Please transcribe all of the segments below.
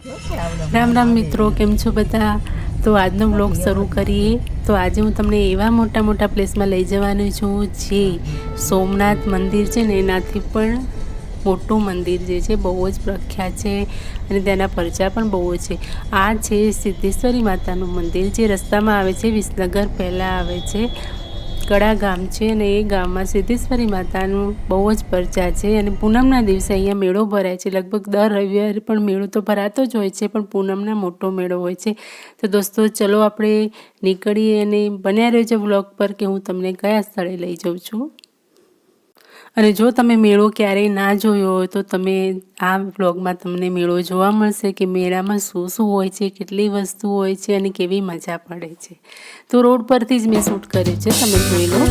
રામ રામ મિત્રો, કેમ છો બધા? તો આજનો વ્લોગ શરૂ કરીએ. તો આજે હું તમને એવા મોટા મોટા પ્લેસમાં લઈ જવાની છું જે સોમનાથ મંદિર છે ને એનાથી પણ મોટું મંદિર જે છે બહુ જ પ્રખ્યાત છે અને તેના પરચા પણ બહુ છે. આ છે સિદ્ધેશ્વરી માતાનું મંદિર જે રસ્તામાં આવે છે, વિસનગર પહેલાં આવે છે. કડા ગામ છે અને એ ગામમાં સિદ્ધેશ્વરી માતાનું બહુ જ પરચા છે અને પૂનમના દિવસે અહીંયા મેળો ભરાય છે. લગભગ દર રવિવારે પણ મેળો તો ભરાતો જ હોય છે, પણ પૂનમના મોટો મેળો હોય છે. તો દોસ્તો ચલો આપણે નીકળીએ અને બન્યા રહેજો વ્લોગ પર કે હું તમને કયા સ્થળે લઈ જાઉં છું. અને જો તમે મેળો ક્યારેય ના જોયો હોય તો તમે આ વ્લોગમાં તમને મેળો જોવા મળશે કે મેળામાં શું શું હોય છે, કેટલી વસ્તુ હોય છે અને કેવી મજા પડે છે. તો રોડ પરથી જ મેં શૂટ કર્યું છે, તમે જોઈ લો.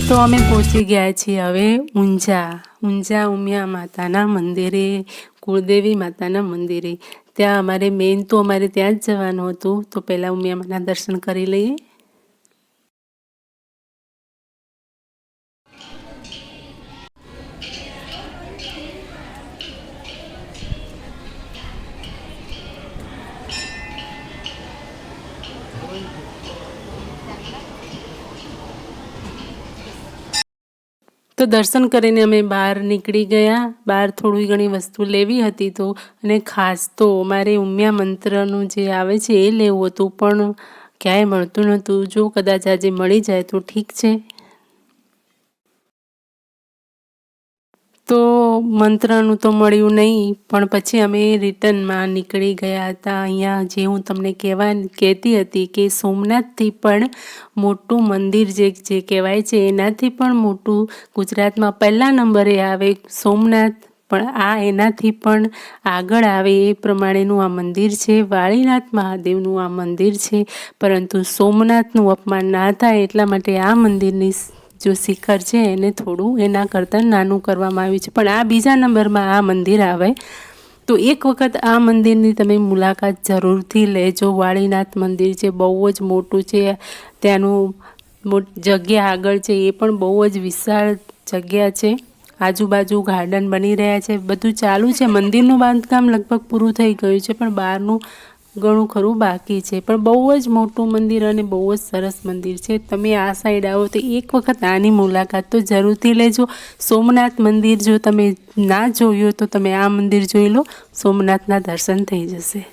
તો અમે પહોંચી ગયા છીએ હવે ઊંઝા ઉમિયા માતાના મંદિરે, કુળદેવી માતાના મંદિરે. ત્યાં અમારે મેઇન તો અમારે ત્યાં જ જવાનું હતું. તો પહેલાં ઉમિયા માના દર્શન કરી લઈએ. તો દર્શન કરીને અમે બહાર નીકળી ગયા. બહાર થોડી ઘણી વસ્તુ લેવી હતી તો, અને ખાસ તો અમારે ઉમિયા મંત્રનું જે આવે છે એ લેવું હતું, પણ ક્યાંય મળતું નહોતું. જો કદાચ આજે મળી જાય તો ઠીક છે. તો મંત્રનું તો મળ્યું નહીં, પણ પછી અમે રિટર્નમાં નીકળી ગયા હતા. અહીંયા જે હું તમને કહેતી હતી કે સોમનાથથી પણ મોટું મંદિર જે કહેવાય છે એનાથી પણ મોટું ગુજરાતમાં પહેલા નંબરે આવે સોમનાથ, પણ આ એનાથી પણ આગળ આવે એ પ્રમાણેનું આ મંદિર છે. વાળીનાથ મહાદેવનું આ મંદિર છે, પરંતુ સોમનાથનું અપમાન ના થાય એટલા માટે આ મંદિરની જો શિખર છે એને થોડું એના કરતાં નાનું કરવામાં આવ્યું છે, પણ આ બીજા નંબરમાં આ મંદિર આવે. તો એક વખત આ મંદિરની તમે મુલાકાત જરૂરથી લેજો. વાળીનાથ મંદિર છે, બહુ જ મોટું છે. ત્યાંનું જગ્યા આગળ છે એ પણ બહુ જ વિશાળ જગ્યા છે. આજુબાજુ ગાર્ડન બની રહ્યા છે, બધું ચાલુ છે. મંદિરનું બાંધકામ લગભગ પૂરું થઈ ગયું છે, પણ બહારનું ઘણું ખરું બાકી છે. પણ બહુ જ મોટું મંદિર અને બહુ જ સરસ મંદિર છે. તમે આ સાઈડ આવો તો એક વખત આની મુલાકાત તો જરૂરથી લેજો. સોમનાથ મંદિર જો તમે ના જોયું તો તમે આ મંદિર જોઈ લો, સોમનાથના દર્શન થઈ જશે.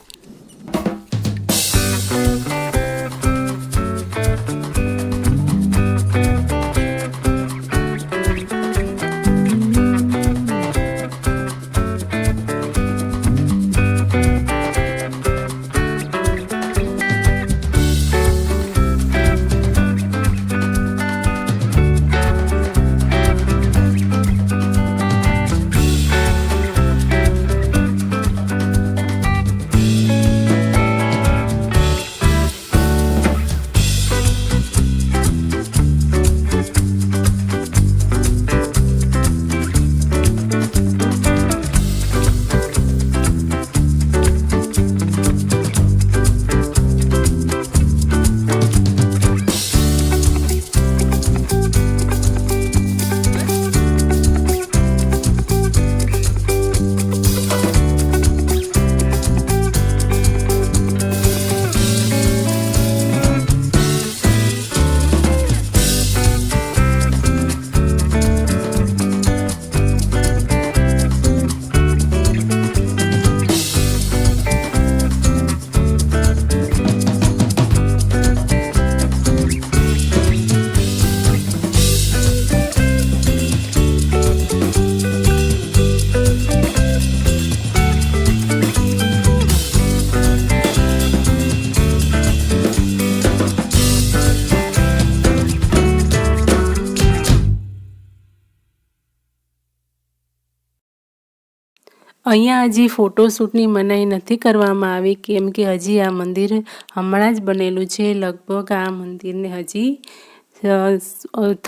અહીંયા હજી ફોટોશૂટની મનાઈ નથી કરવામાં આવી, કેમ કે હજી આ મંદિર હમણાં જ બનેલું છે. લગભગ આ મંદિરને હજી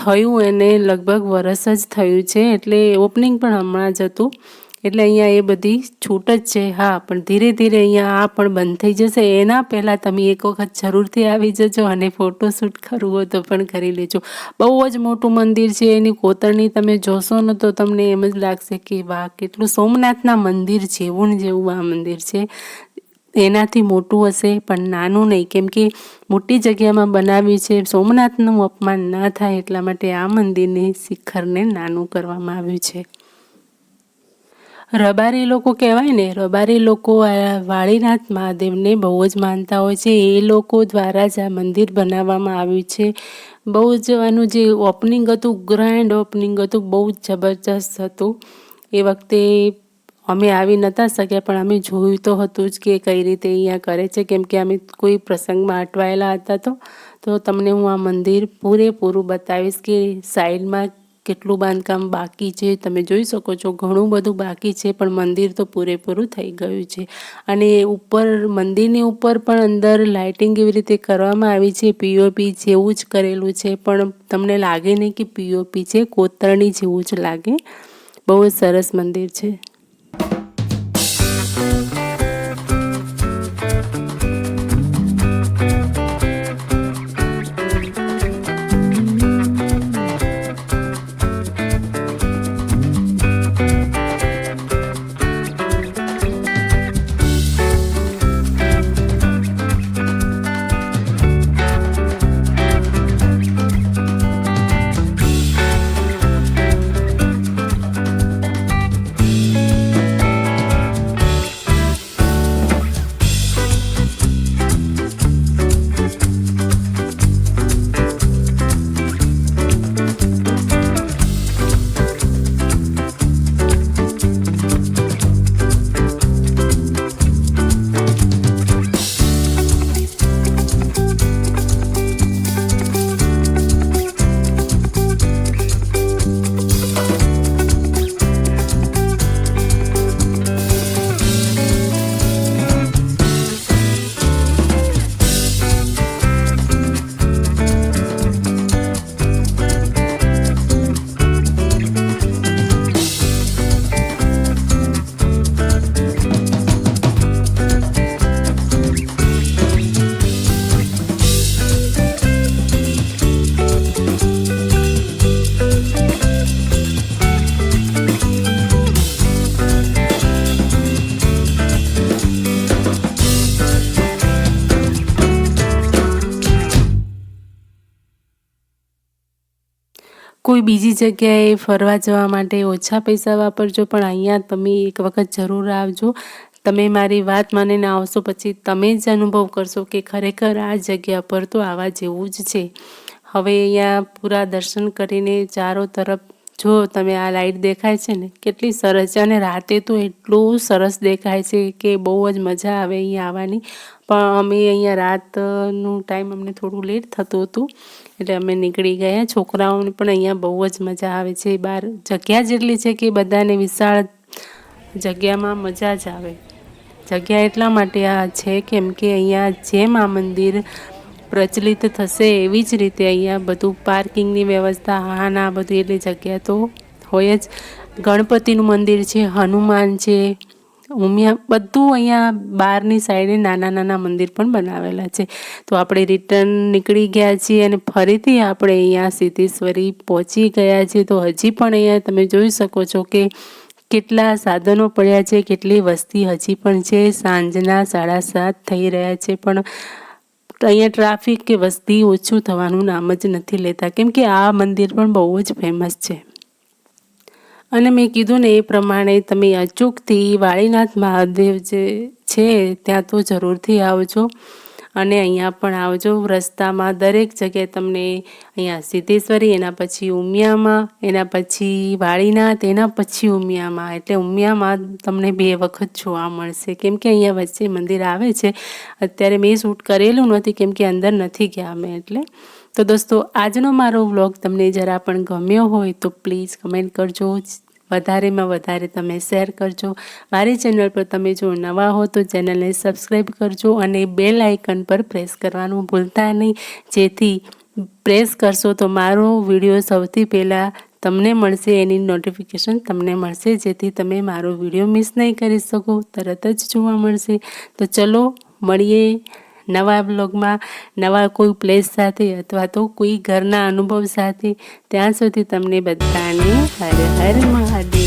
થયું એને લગભગ વરસ જ થયું છે, એટલે ઓપનિંગ પણ હમણાં જ હતું. એટલે અહીંયા એ બધી છૂટ જ છે. હા, પણ ધીરે ધીરે અહીંયા આ પણ બંધ થઈ જશે. એના પહેલાં તમે એક વખત જરૂરથી આવી જજો અને ફોટોશૂટ કરવું હોય તો પણ કરી લેજો. બહુ જ મોટું મંદિર છે. એની કોતરણી તમે જોશો ને તો તમને એમ જ લાગશે કે વાહ, કેટલું સોમનાથના મંદિર જેવું ને જેવું આ મંદિર છે. એનાથી મોટું હશે પણ નાનું નહીં, કેમ કે મોટી જગ્યામાં બનાવ્યું છે. સોમનાથનું અપમાન ન થાય એટલા માટે આ મંદિરને શિખરને નાનું કરવામાં આવ્યું છે. રબારી લોકો કહેવાય ને, રબારી લોકો આ વાળીનાથ મહાદેવને બહુ જ માનતા હોય છે. એ લોકો દ્વારા જ આ મંદિર બનાવવામાં આવ્યું છે. બહુ જ આનું જે ઓપનિંગ હતું, ગ્રાન્ડ ઓપનિંગ હતું, બહુ જ જબરજસ્ત હતું. એ વખતે અમે આવી નહોતા શક્યા, પણ અમે જોયું તો હતું જ કે કઈ રીતે અહીંયા કરે છે, કેમ કે અમે કોઈ પ્રસંગમાં અટવાયેલા હતા. તો તમને હું આ મંદિર પૂરેપૂરું બતાવીશ કે સાઈડમાં કેટલું બાંધકામ બાકી છે. તમે જોઈ શકો છો ઘણું બધું બાકી છે, પણ મંદિર તો પૂરેપૂરું થઈ ગયું છે. અને ઉપર મંદિરની ઉપર પણ અંદર લાઇટિંગ એવી રીતે કરવામાં આવી છે. પીઓપી જેવું જ કરેલું છે, પણ તમને લાગે નહીં કે પીઓપી છે, કોતરણી જેવું જ લાગે. બહુ જ સરસ મંદિર છે. કોઈ બીજી જગ્યાએ ફરવા જવા માટે ઓછા પૈસા વાપરજો, પણ અહીંયા તમે એક વખત જરૂર આવજો. તમે મારી વાત માનીને આવશો પછી તમે જ અનુભવ કરશો કે ખરેખર આ જગ્યા પર તો આવા જેવું જ છે. હવે અહીંયા પૂરા દર્શન કરીને ચારો તરફ જો તમે આ લાઇટ દેખાય છે ને, કેટલી સરસ છે. અને રાતે તો એટલું સરસ દેખાય છે કે બહુ જ મજા આવે અહીંયા આવવાની. પણ અમે અહીંયા રાતનું ટાઈમ અમને થોડું લેટ થતું હતું, એટલે અમે નીકળી ગયા. છોકરાઓને પણ અહીંયા બહુ જ મજા આવે છે. બહાર જગ્યા જેટલી છે કે બધાને વિશાળ જગ્યામાં મજા જ આવે. જગ્યા એટલા માટે આ છે કેમ કે અહીંયા જેમ આ મંદિર પ્રચલિત થશે એવી જ રીતે અહીંયા બધું પાર્કિંગની વ્યવસ્થા, હા ના બધું, એટલી જગ્યા તો હોય જ. ગણપતિનું મંદિર છે, હનુમાન છે, ઉમિયા, બધું અહીંયા બહારની સાઈડે નાના નાના મંદિર પણ બનાવેલા છે. તો આપણે રિટર્ન નીકળી ગયા છીએ અને ફરીથી આપણે અહીંયા સિદ્ધેશ્વરી પહોંચી ગયા છીએ. તો હજી પણ અહીંયા તમે જોઈ શકો છો કે કેટલા સાધનો પડ્યા છે, કેટલી વસ્તી હજી પણ છે. સાંજના 7:30 થઈ રહ્યા છે, પણ અહીંયા ટ્રાફિક કે વસ્તી ઓછું થવાનું નામ જ નથી લેતા, કેમ કે આ મંદિર પણ બહુ જ ફેમસ છે. અને મેં કીધું ને એ પ્રમાણે તમે અચૂકથી વાળીનાથ મહાદેવ જે છે ત્યાં તો જરૂરથી આવજો. અને અહીંયા પણ આવજો. રસ્તામાં દરેક જગ્યાએ તમને અહીંયા સિદ્ધેશ્વરી, એના પછી ઉમિયામાં, એના પછી વાળીનાથ, એના પછી ઉમિયામાં, એટલે ઉમિયામાં તમને 2 વખત જોવા મળશે, કેમ કે અહીંયા વચ્ચે મંદિર આવે છે. અત્યારે મેં શૂટ કરેલું નથી કેમ કે અંદર નથી ગયા અમે એટલે. તો દોસ્તો, આજનો મારો વ્લોગ તમને જરા પણ ગમ્યો હોય તો પ્લીઝ કમેન્ટ કરજો. વધારેમાં વધારે તમે શેર કરજો। મારી ચેનલ પર તમે જો નવા હો તો ચેનલને સબસ્ક્રાઈબ કરજો અને બેલ આઇકન પર પ્રેસ કરવાનું ભૂલતા નહીં, જેથી પ્રેસ કરશો તો મારો વિડીયો સૌથી પહેલાં તમને મળશે, એની નોટિફિકેશન તમને મળશે, જેથી તમે મારો વિડીયો મિસ નહીં કરી શકો, તરત જ જોવા મળશે। તો ચલો મળીએ નવા બ્લોગમાં, નવા કોઈ પ્લેસ સાથે અથવા તો કોઈ ઘરના અનુભવ સાથે। ત્યાં સુધી તમને બધાને હર હર મહાદેવ।